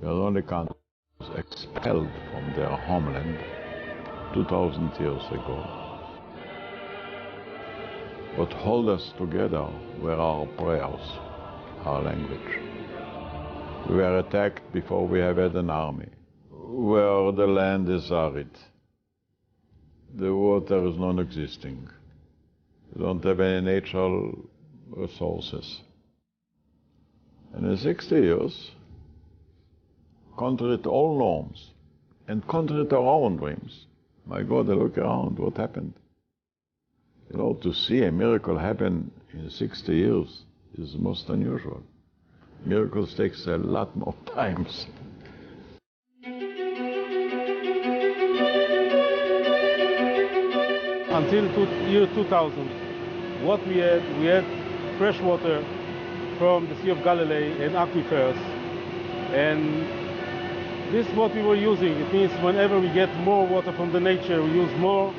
We are the only country expelled from their homeland 2,000 years ago. What held us together were our prayers, our language. We were attacked before we have had an army, where the land is arid. The water is non-existing. We don't have any natural resources. And in 60 years, contrary to all norms, and contrary to our own dreams, my God, I look around, what happened? You know, to see a miracle happen in 60 years is most unusual. Miracles takes a lot more times. Until year 2000, what we had fresh water from the Sea of Galilee and aquifers. And this is what we were using. It means whenever we get more water from the nature, we use more.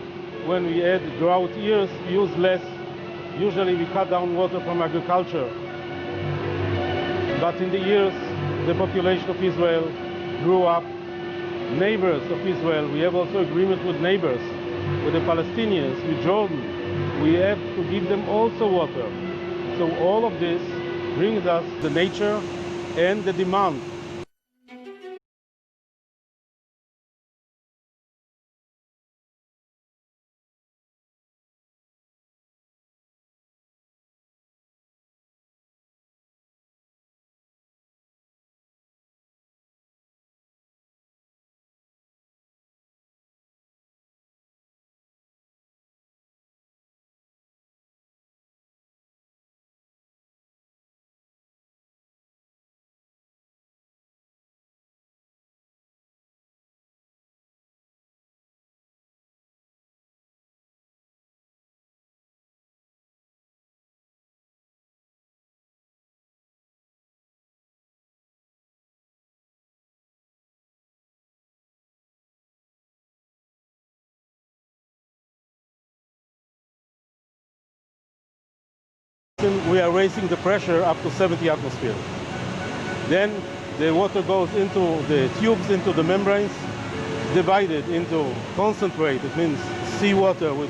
When we had drought years, we use less. Usually we cut down water from agriculture. But in the years, the population of Israel grew up. Neighbors of Israel, we have also agreement with neighbors, with the Palestinians, with Jordan. We have to give them also water. So all of this brings us the nature and the demand. We are raising the pressure up to 70 atmosphere. Then the water goes into the tubes, into the membranes, divided into concentrate. It means seawater with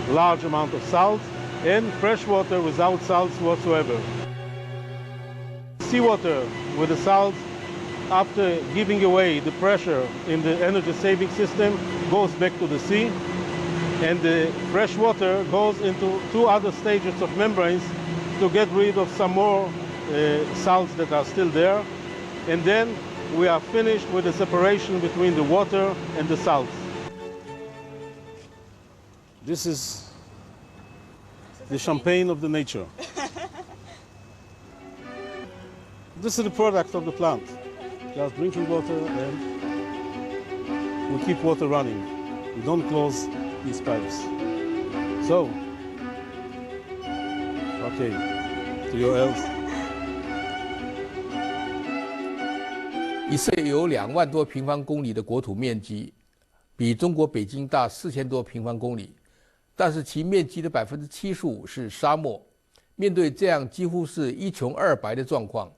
large amount of salt and fresh water without salts whatsoever. Seawater with the salts, after giving away the pressure in the energy saving system, goes back to the sea. And the fresh water goes into two other stages of membranes to get rid of some more salts that are still there. And then we are finished with the separation between the water and the salts. This is the champagne of the nature. This is the product of the plant. Just drinking water, and we keep water running. We don't close these pipes. So, okay, to your health. 以色列有2万多平方公里的国土面积，比中国北京大4000多平方公里，但是其面积的75%是沙漠。面对这样几乎是一穷二白的状况，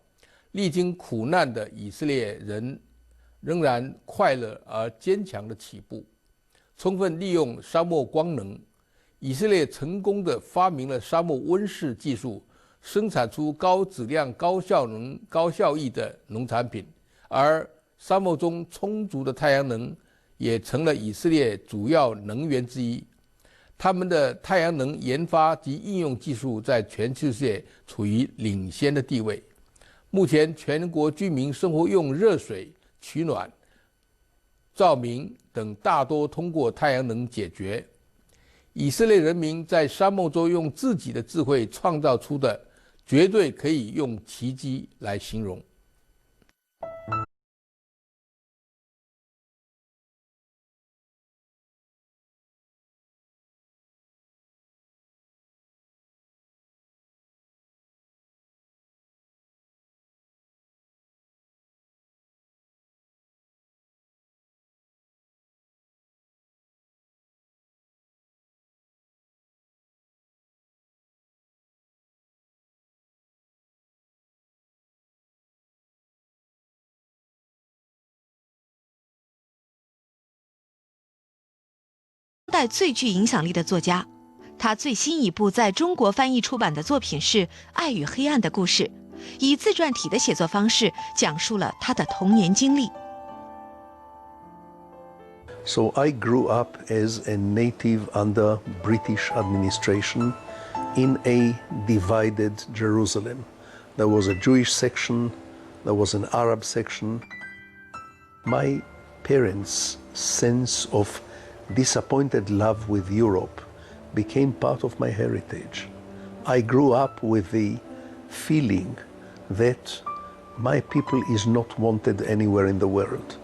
历经苦难的以色列人仍然快乐而坚强的起步。充分利用沙漠光能，以色列成功地发明了沙漠温室技术，生产出高质量、高效能、高效益的农产品。而沙漠中充足的太阳能也成了以色列主要能源之一。他们的太阳能研发及应用技术在全世界处于领先的地位。目前，全国居民生活用热水、取暖、照明等大多通过太阳能解决。以色列人民在沙漠中用自己的智慧创造出的，绝对可以用奇迹来形容。代最具影响力的作家。他最新一部在中国翻译出版的作品是《爱与黑暗的故事》，以自传体的写作方式讲述了他的童年经历。So I grew up as a native under British administration in a divided Jerusalem. There was a Jewish section, there was an Arab section. My parents' sense of disappointed love with Europe became part of my heritage. I grew up with the feeling that my people is not wanted anywhere in the world.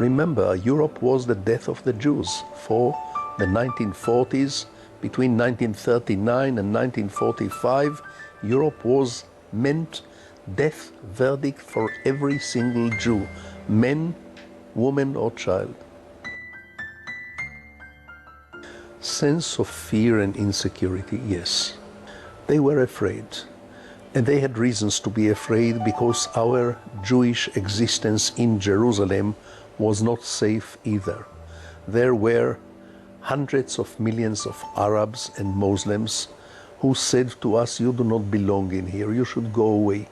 Remember, Europe was the death of the Jews for the 1940s. Between 1939 and 1945, Europe was meant death verdict for every single Jew, man, woman or child. Sense of fear and insecurity, yes. They were afraid. And they had reasons to be afraid because our Jewish existence in Jerusalem was not safe either. There were hundreds of millions of Arabs and Muslims who said to us, you do not belong in here, you should go away,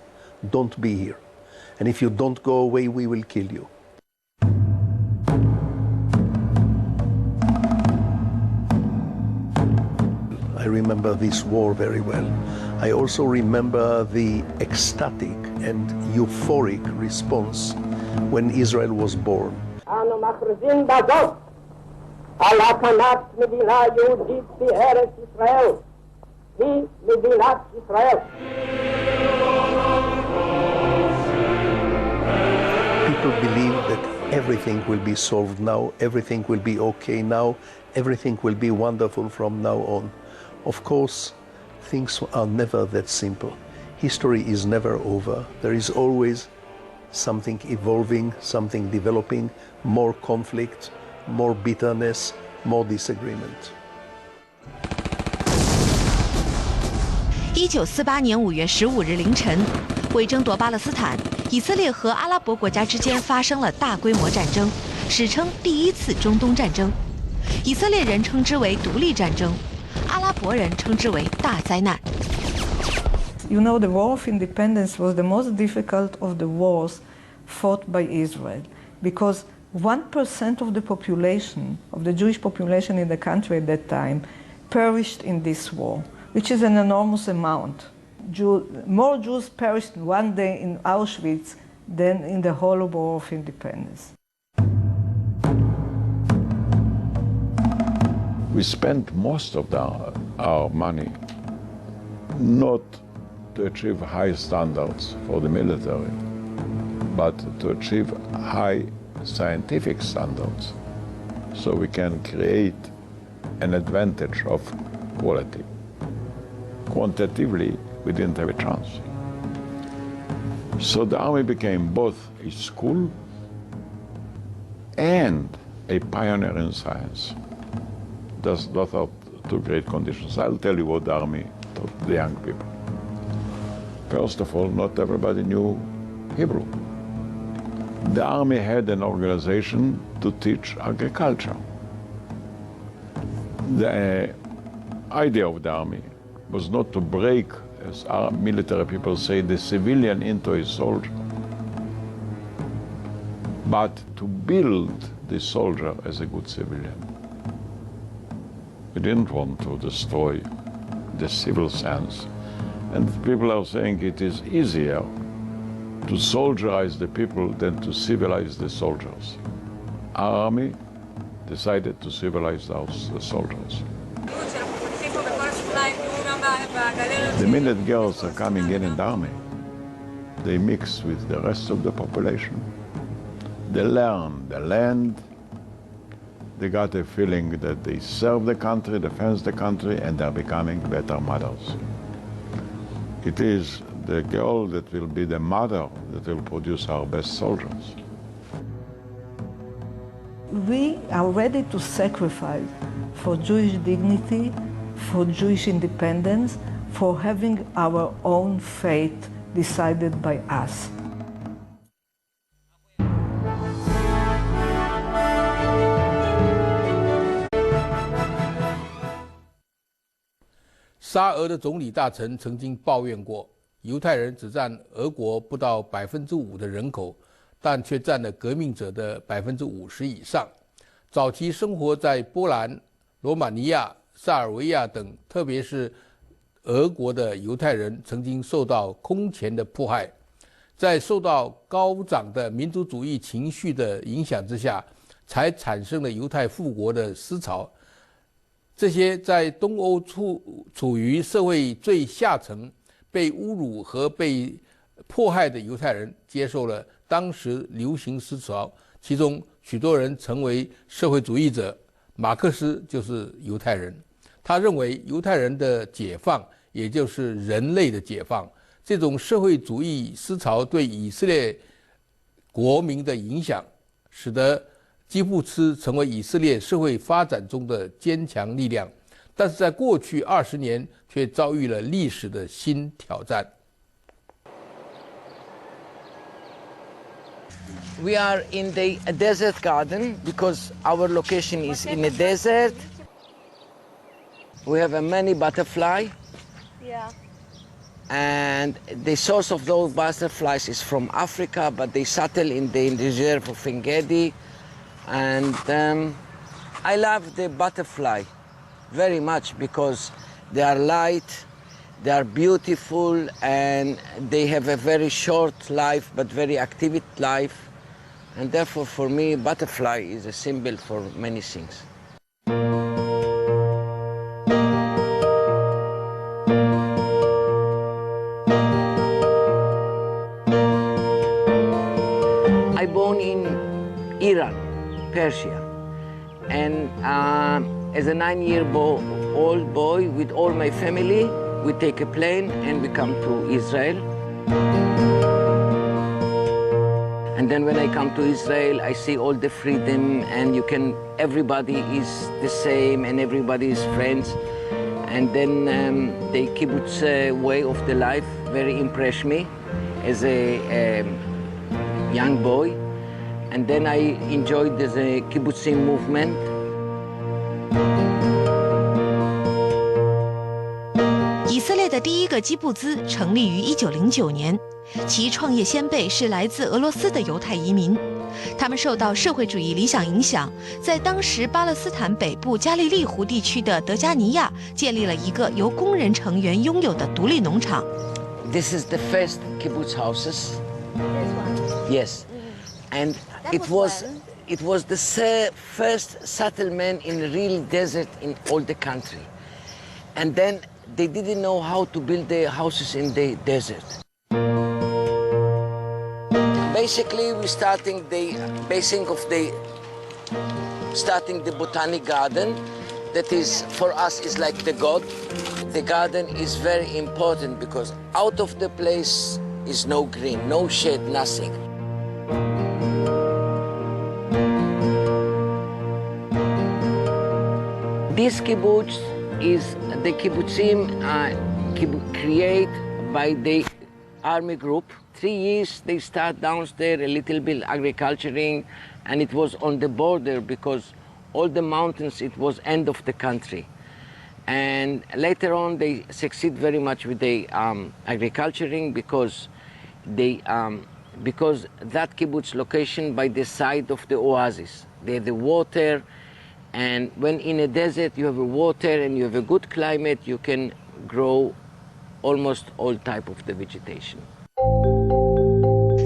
don't be here. And if you don't go away, we will kill you. I remember this war very well. I also remember the ecstatic and euphoric response when Israel was born. אנו מכריזים בזאת על הקמת מדינה יהודית בארץ ישראל. היא מדינת ישראל. People believe that everything will be solved now, everything will be okay now, everything will be wonderful from now on. Of course, things are never that simple. History is never over. There is always something evolving, something developing, more conflict, more bitterness, more disagreement. 1948年5月15日凌晨，为争夺巴勒斯坦，以色列和阿拉伯国家之间发生了大规模战争，史称第一次中东战争。以色列人称之为独立战争，阿拉伯人称之为大灾难。You know, the War of Independence was the most difficult of the wars fought by Israel because 1% of the population, of the Jewish population in the country at that time, perished in this war, which is an enormous amount. More Jews perished one day in Auschwitz than in the whole War of Independence. We spent most of our money not to achieve high standards for the military, but to achieve high scientific standards, so we can create an advantage of quality. Quantitatively, we didn't have a chance. So the army became both a school and a pioneer in science. Those are two great conditions. I'll tell you what the army taught the young people. First of all, not everybody knew Hebrew. The army had an organization to teach agriculture. The idea of the army was not to break, as our military people say, the civilian into a soldier, but to build the soldier as a good civilian. We didn't want to destroy the civil sense. And people are saying it is easier to soldierize the people than to civilize the soldiers. Our army decided to civilize the soldiers. The minute girls are coming in the army, they mix with the rest of the population. They learn the land. They got a feeling that they serve the country, defend the country, and they're becoming better mothers. It is the girl that will be the mother that will produce our best soldiers. We are ready to sacrifice for Jewish dignity, for Jewish independence, for having our own fate decided by us. 沙俄的总理大臣曾经抱怨过，犹太人只占俄国不到5%的人口，但却占了革命者的50%以上。早期生活在波兰、罗马尼亚、萨尔维亚等，特别是俄国的犹太人，曾经受到空前的迫害。在受到高涨的民族主义情绪的影响之下，才产生了犹太复国的思潮。这些在东欧处于社会最下层、被侮辱和被迫害的犹太人，接受了当时流行思潮，其中许多人成为社会主义者。马克思就是犹太人，他认为犹太人的解放，也就是人类的解放。这种社会主义思潮对以色列国民的影响，使得基布茨成为以色列社会发展中的坚强力量，但是在过去20年却遭遇了历史的新挑战。We are in the desert garden because our location is in a desert. We have many butterfly. Yeah. And the source of those butterflies is from Africa, but they settle in the reserve of Engedi. And I love the butterfly very much because they are light, they are beautiful, and they have a very short life, but very active life. And therefore, for me, butterfly is a symbol for many things. I born in Iran, Persia, and as a 9-year-old boy with all my family, we take a plane and we come to Israel. And then when I come to Israel, I see all the freedom, and everybody is the same, and everybody is friends. And then the kibbutz way of the life very impressed me as a young boy. And then I enjoyed the kibbutzim movement. 以色列的第一个基布兹成立于1909年，其创业先辈是来自俄罗斯的犹太移民，他们受到社会主义理想影响，在当时巴勒斯坦北部加利利湖地区的德加尼亚建立了一个由工人成员拥有的独立农场。This is the first kibbutz houses. This one. Yes, and it was the first settlement in the real desert in all the country, and then they didn't know how to build their houses in the desert. Basically, we're starting the botanic garden. That is, for us, is like the God. The garden is very important because out of the place is no green, no shade, nothing. This kibbutz is the kibbutzim created by the army group. 3 years they start downstairs a little bit agriculturing, and it was on the border because all the mountains, it was end of the country. And later on they succeed very much with the agriculturing because that kibbutz location by the side of the oasis. They have the water, and when in a desert you have a water and you have a good climate, you can grow almost all type of the vegetation.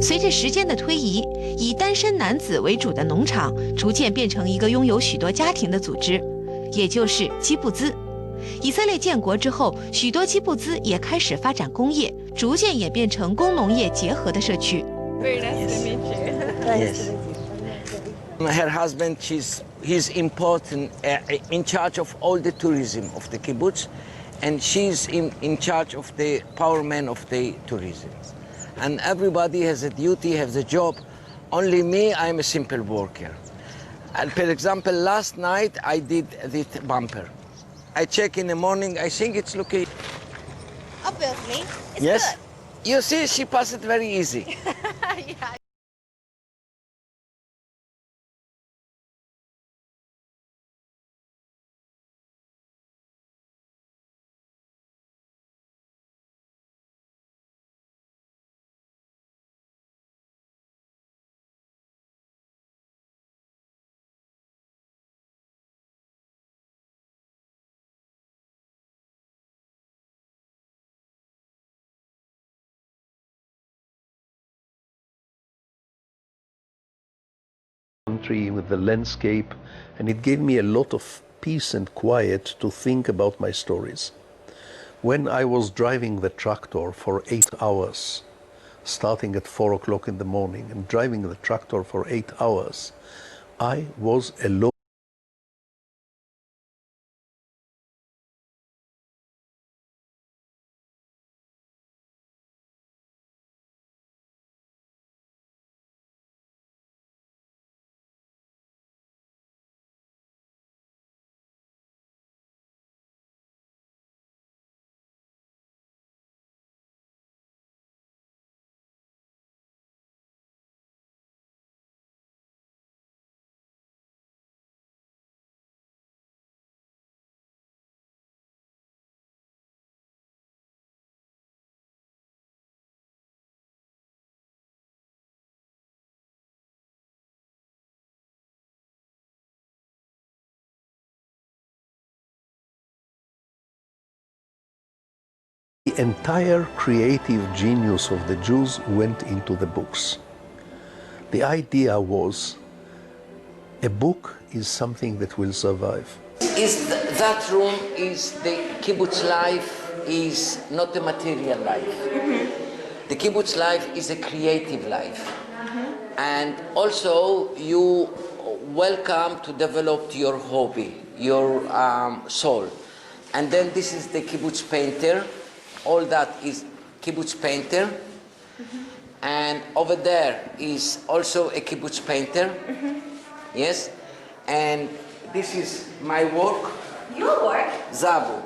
随着时间的推移，以单身男子为主的农场逐渐变成一个拥有许多家庭的组织，也就是基布兹。以色列建国之后，许多基布兹也开始发展工业，逐渐演变成工农业结合的社区。Very nice to meet you. Yes. Her husband, he's important, in charge of all the tourism of the kibbutz, and she's in charge of the empowerment of the tourism. And everybody has a duty, has a job. Only me, I'm a simple worker. And for example, last night I did the bumper. I check in the morning, I think it's looking. Obviously, it's Yes. You see, she passed it very easy. good. Yeah. country, with the landscape, and it gave me a lot of peace and quiet to think about my stories. When I was driving the tractor for 8 hours, starting at 4 o'clock in the morning and driving the tractor for 8 hours, I was alone. The entire creative genius of the Jews went into the books. The idea was, a book is something that will survive. That room is the kibbutz life, is not a material life. The kibbutz life is a creative life. And also you welcome to develop your hobby, your soul. And then this is the kibbutz painter. All that is kibbutz painter. And over there is also a kibbutz painter. Yes. And this is my work. Your work? Zabu.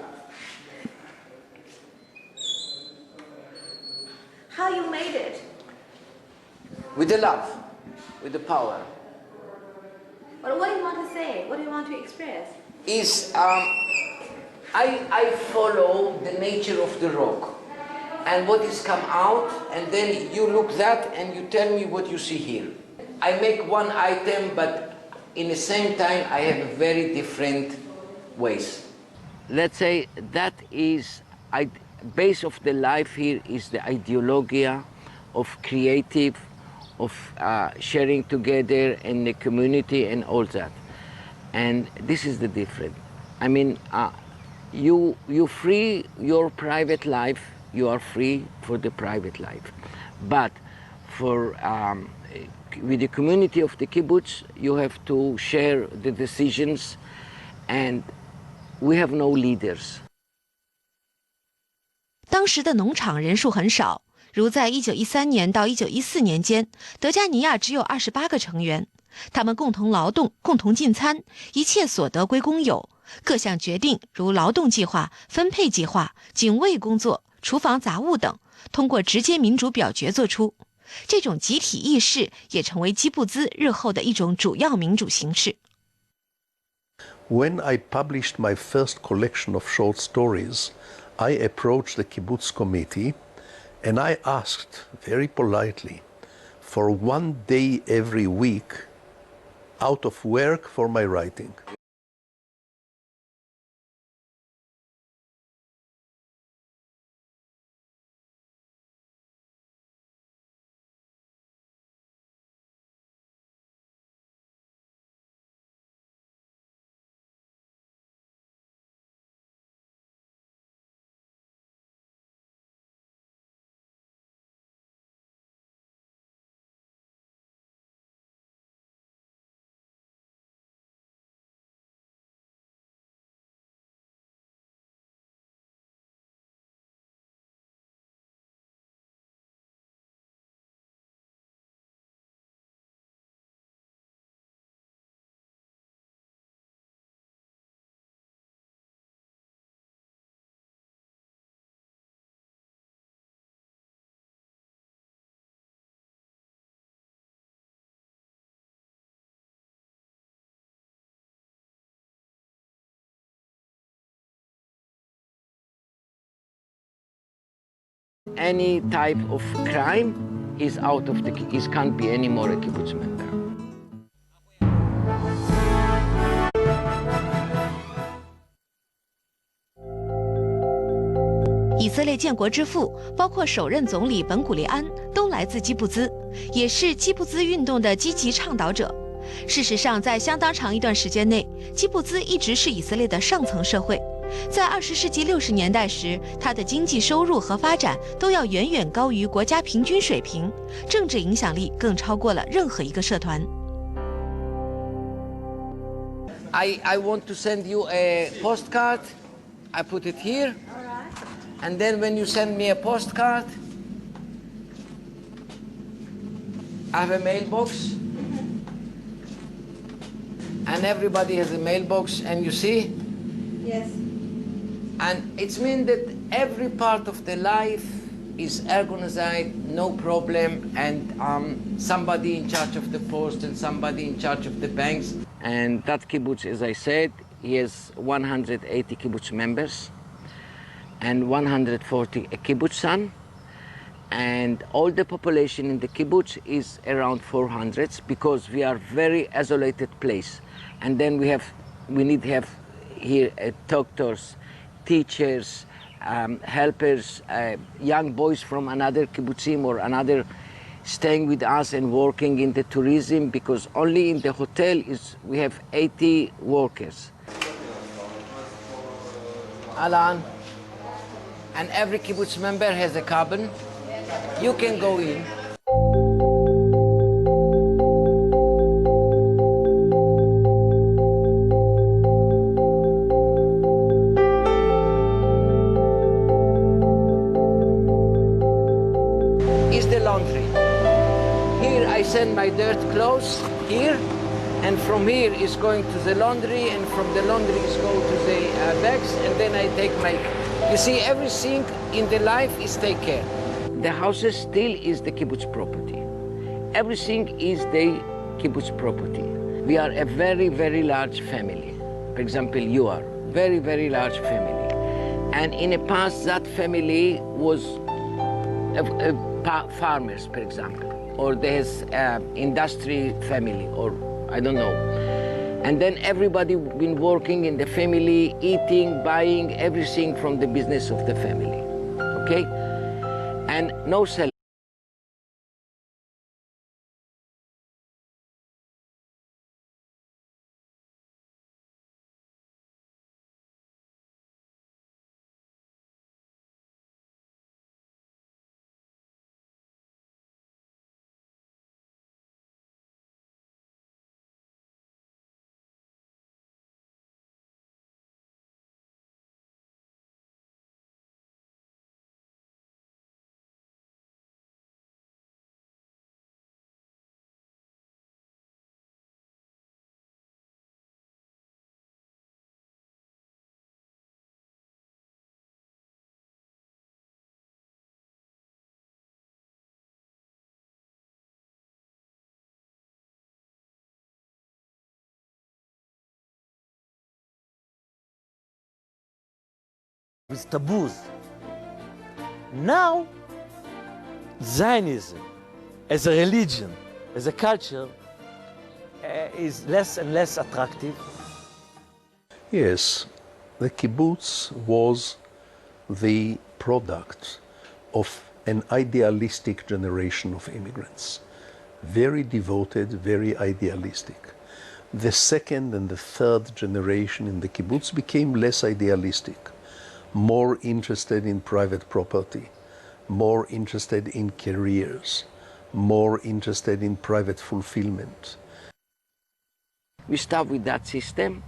How you made it? With the love, with the power. But what do you want to say? What do you want to express? Is I follow the nature of the rock and what is come out, and then you look that and you tell me what you see here. I make one item, but in the same time I have very different ways. Let's say that is base of the life here is the ideologia of creative, of sharing together in the community and all that. And this is the difference. I mean, you free your private life, you are free for the private life. But for with the community of the kibbutz, you have to share the decisions, and we have no leaders. 当时的农场人数很少，如在1913年到1914年间，德加尼亚只有28个成员，他们共同劳动，共同进餐，一切所得归公有。各项决定，如劳动计划、分配计划、警卫工作、厨房杂物等，通过直接民主表决做出。这种集体意识也成为基布兹日后的一种主要民主形式。When I published my first collection of short stories, I approached the kibbutz committee and I asked very politely for 1 day every week out of work for my writing. Any type of crime is out of the, can't be any more a kibbutz member. 以色列建国之父，包括首任总理本古利安，都来自基布兹，也是基布兹运动的积极倡导者。事实上，在相当长一段时间内，基布兹一直是以色列的上层社会。在20世纪60年代时，它的经济收入和发展都要远远高于国家平均水平，政治影响力更超过了任何一个社团。I want to send you a postcard. I put it here. And then when you send me a postcard, I have a mailbox. And everybody has a mailbox, and you see? Yes. And it means that every part of the life is organized, no problem, and somebody in charge of the post and somebody in charge of the banks. And that kibbutz, as I said, he has 180 kibbutz members and 140 kibbutzan, and all the population in the kibbutz is around 400 because we are very isolated place. And then we need to have here doctors, teachers, helpers, young boys from another kibbutzim or another staying with us and working in the tourism, because only in the hotel we have 80 workers. Alan, and every kibbutz member has a cabin. You can go in. Is the laundry. Here I send my dirt clothes here, and from here is going to the laundry, and from the laundry is go to the bags, and then I take my. You see, everything in the life is take care. The houses still is the kibbutz property. Everything is the kibbutz property. We are a very, very large family. For example, you are very, very large family. And in the past, that family was farmers, for example, or there's industry family, or I don't know. And then everybody been working in the family, eating, buying everything from the business of the family, okay? And no selling. With taboos. Now, Zionism as a religion, as a culture, is less and less attractive. Yes, the kibbutz was the product of an idealistic generation of immigrants. Very devoted, very idealistic. The second and the third generation in the kibbutz became less idealistic, more interested in private property, more interested in careers, more interested in private fulfillment. We start with that system.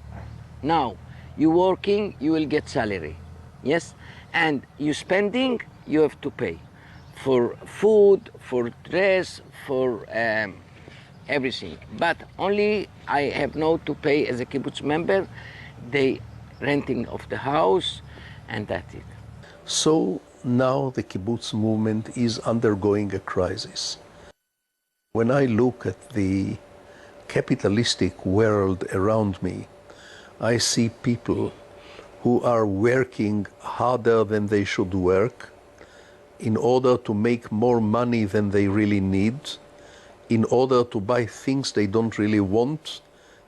Now, you working, you will get salary, yes? And you spending, you have to pay for food, for dress, for everything. But only I have no to pay as a kibbutz member, the renting of the house, and that's it. So now the kibbutz movement is undergoing a crisis. When I look at the capitalistic world around me, I see people who are working harder than they should work in order to make more money than they really need, in order to buy things they don't really want,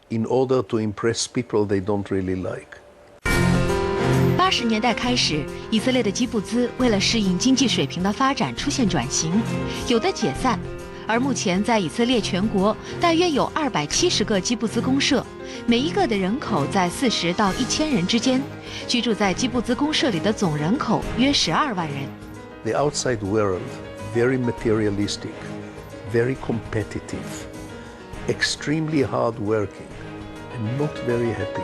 in order to impress people they don't really like. 80年代开始，以色列的基布兹为了适应经济水平的发展出现转型，有的解散，而目前在以色列全国大约有270个基布兹公社，每一个的人口在40到1000人之间，居住在基布兹公社里的总人口约12万人。The outside world, very materialistic, very competitive, extremely hardworking, and not very happy.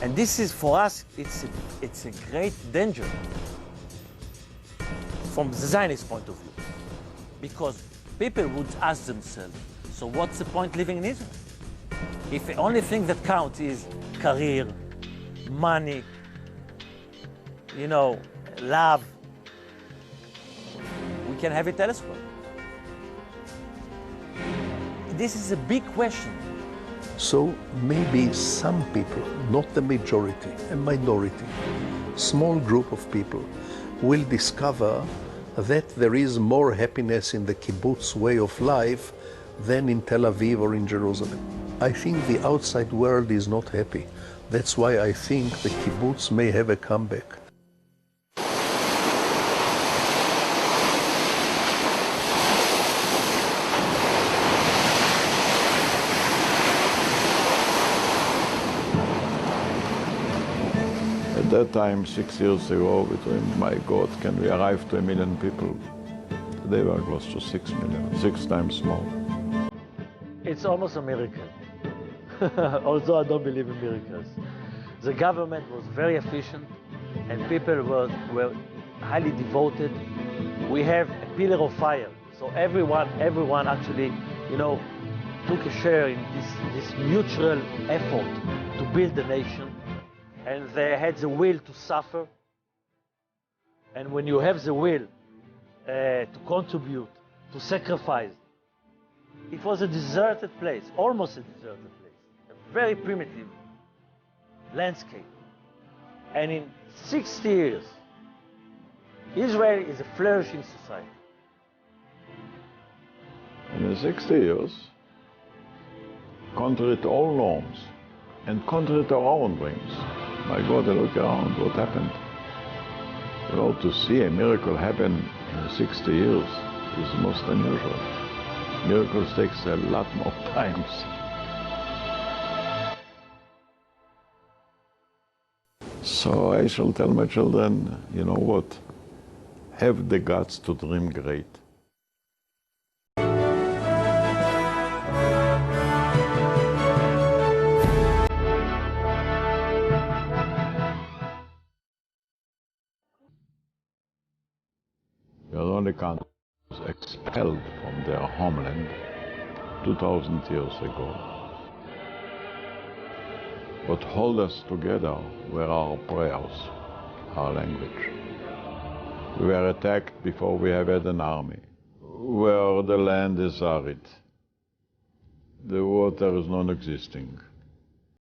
And this is, for us, it's a great danger from the Zionist point of view. Because people would ask themselves, so what's the point living in Israel? If the only thing that counts is career, money, you know, love, we can have it elsewhere. This is a big question. So maybe some people, not the majority, a minority, small group of people, will discover that there is more happiness in the kibbutz way of life than in Tel Aviv or in Jerusalem. I think the outside world is not happy. That's why I think the kibbutz may have a comeback. At that time, 6 years ago, we thought, my God, can we arrive to 1 million people? Today we are close to 6 million, 6 times more. It's almost a miracle, although I don't believe in miracles. The government was very efficient and people were highly devoted. We have a pillar of fire, so everyone actually, you know, took a share in this mutual effort to build the nation. And they had the will to suffer. And when you have the will to contribute, to sacrifice, it was a deserted place, almost a deserted place, a very primitive landscape. And in 60 years, Israel is a flourishing society. In the 60 years, contrary to all norms and contrary to our own dreams, my God, I look around, what happened? You know, to see a miracle happen in 60 years is most unusual. Miracles takes a lot more times. So I shall tell my children, you know what? Have the guts to dream great. We are the only country expelled from their homeland 2,000 years ago. What hold us together were our prayers, our language. We were attacked before we have had an army, where the land is arid, the water is non-existing.